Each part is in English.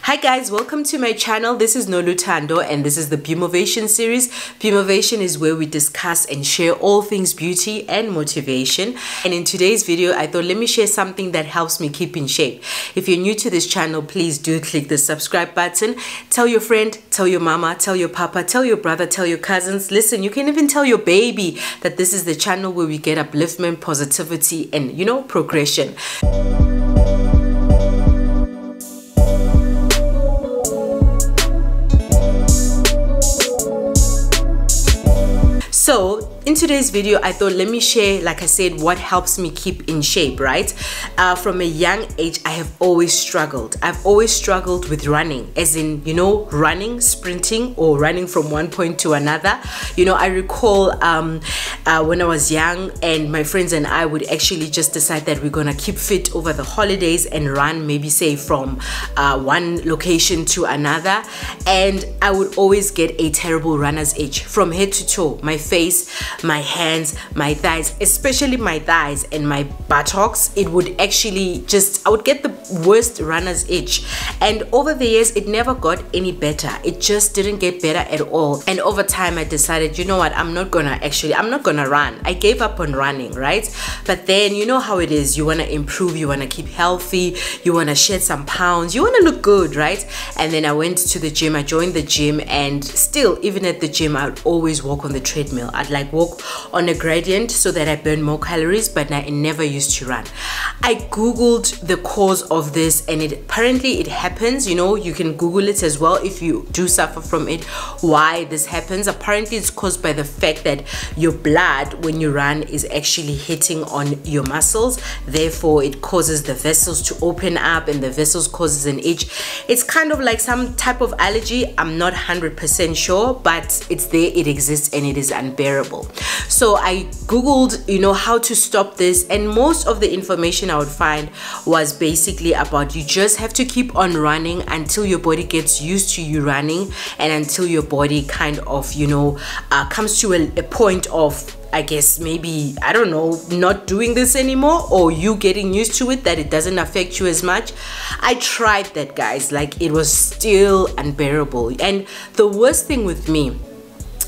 Hi guys, welcome to my channel. This is Noluthando and this is the Beaumovation series. Beaumovation is where we discuss and share all things beauty and motivation. And in today's video, I thought let me share something that helps me keep in shape. If you're new to this channel, please do click the subscribe button. Tell your friend, tell your mama, tell your papa, tell your brother, tell your cousins. Listen, you can even tell your baby that this is the channel where we get upliftment, positivity, and progression. So in today's video, I thought let me share, like I said, what helps me keep in shape, right? From a young age, I have always struggled. I've always struggled with running, as in, running, sprinting, or running from one point to another. I recall when I was young and my friends and I would actually just decide that we're gonna keep fit over the holidays and run, maybe say from one location to another. And I would always get a terrible runner's itch from head to toe, my face, my hands, my thighs, especially my thighs and my buttocks. It would actually I would get the worst runner's itch. And over the years, it never got any better. It just didn't get better at all. And over time, I decided, you know what, I'm not gonna run. I gave up on running, right? But then, you know how it is. You wanna improve, you wanna keep healthy, you wanna shed some pounds, you wanna look good, right? And then I went to the gym, I joined the gym, and still, even at the gym, I would always walk on the treadmill. I'd like walk on a gradient so that I burn more calories, but I never used to run. I googled the cause of this, and apparently it happens. You can Google it as well if you do suffer from it, why this happens. Apparently it's caused by the fact that your blood when you run is actually hitting on your muscles, therefore it causes the vessels to open up, and the vessels causes an itch. It's kind of like some type of allergy. I'm not 100% sure, but it's there, it exists, and it is unbearable. So I googled how to stop this, and most of the information I would find was basically about you just have to keep on running until your body gets used to you running, and until your body kind of comes to a point of, I guess, maybe, I don't know, not doing this anymore, or you getting used to it, that it doesn't affect you as much. I tried that, guys. Like, it was still unbearable. And the worst thing with me,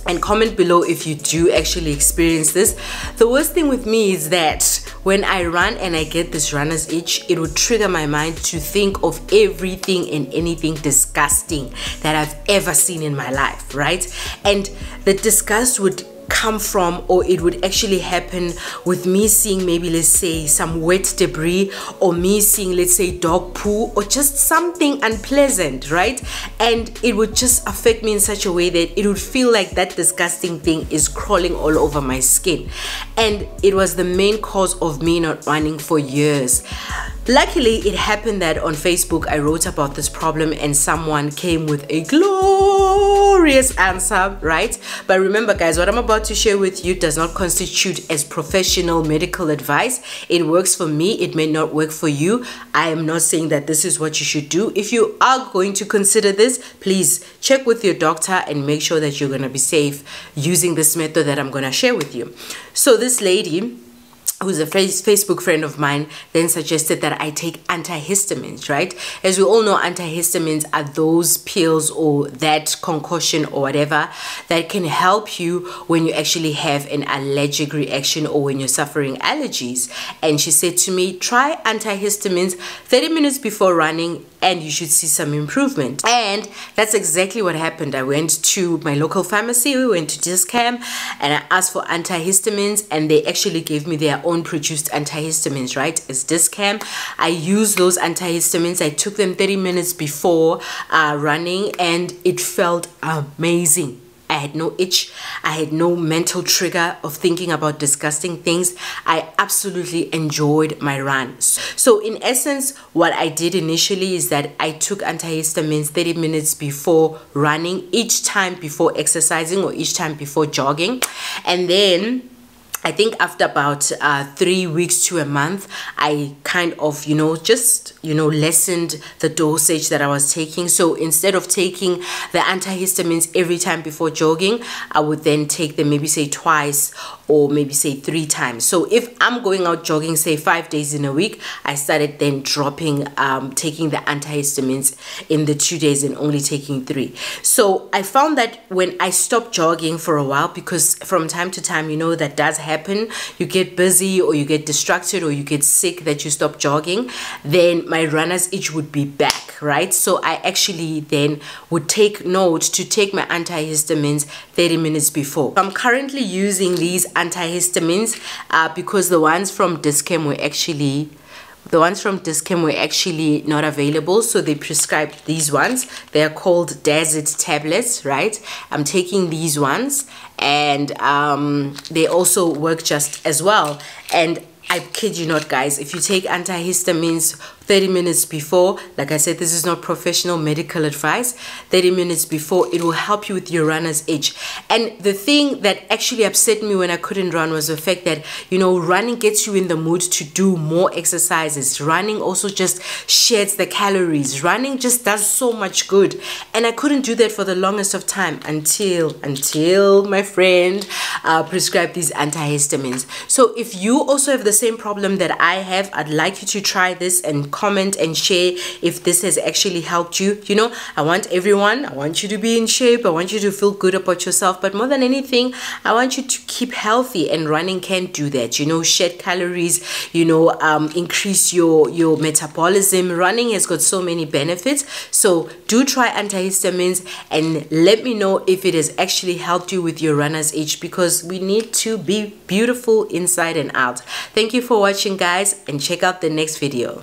and comment below if you do actually experience this, the worst thing with me is that when I run and I get this runner's itch, it would trigger my mind to think of everything and anything disgusting that I've ever seen in my life, right? And the disgust would come from, or it would actually happen with me seeing, maybe let's say, some wet debris, or me seeing, let's say, dog poo, or just something unpleasant, right? And it would just affect me in such a way that it would feel like that disgusting thing is crawling all over my skin. And it was the main cause of me not running for years. Luckily, it happened that on Facebook I wrote about this problem and someone came with a glorious answer, right? But remember, guys, what I'm about to share with you does not constitute as professional medical advice. It works for me, it may not work for you. I am not saying that this is what you should do. If you are going to consider this, please check with your doctor and make sure that you're going to be safe using this method that I'm going to share with you. So this lady, who's a Facebook friend of mine, then suggested that I take antihistamines, right? As we all know, antihistamines are those pills or that concoction or whatever that can help you when you actually have an allergic reaction or when you're suffering allergies. And she said to me, try antihistamines 30 minutes before running and you should see some improvement. And that's exactly what happened. I went to my local pharmacy, we went to Discam, and I asked for antihistamines, and they actually gave me their own produced antihistamines, right? It's Discam. I used those antihistamines. I took them 30 minutes before running, and it felt amazing. I had no itch. I had no mental trigger of thinking about disgusting things. I absolutely enjoyed my run. So in essence, what I did initially is that I took antihistamines 30 minutes before running, each time before exercising or each time before jogging. And then I think after about 3 weeks to a month, I kind of, just, lessened the dosage that I was taking. So instead of taking the antihistamines every time before jogging, I would then take them maybe say twice or maybe say 3 times. So if I'm going out jogging, say 5 days in a week, I started then dropping, taking the antihistamines in the 2 days and only taking 3. So I found that when I stopped jogging for a while, because from time to time, that does happen, you get busy or you get distracted or you get sick that you stop jogging, then my runner's itch would be back, right? So I actually then would take note to take my antihistamines 30 minutes before. I'm currently using these antihistamines because the ones from Dischem were actually not available, so they prescribed these ones. They're called Dazit tablets, right? I'm taking these ones, and they also work just as well. And I kid you not, guys, if you take antihistamines 30 minutes before, like I said, this is not professional medical advice, 30 minutes before, it will help you with your runner's itch. And the thing that actually upset me when I couldn't run was the fact that, running gets you in the mood to do more exercises. Running also just sheds the calories. Running just does so much good. And I couldn't do that for the longest of time until my friend prescribed these antihistamines. So if you also have the same problem that I have, I'd like you to try this and comment and share if this has actually helped you. I want you to be in shape. I want you to feel good about yourself, but more than anything, I want you to keep healthy, and running can do that. Shed calories, increase your metabolism. Running has got so many benefits. So do try antihistamines and let me know if it has actually helped you with your runner's itch, because we need to be beautiful inside and out. Thank you for watching, guys, and check out the next video.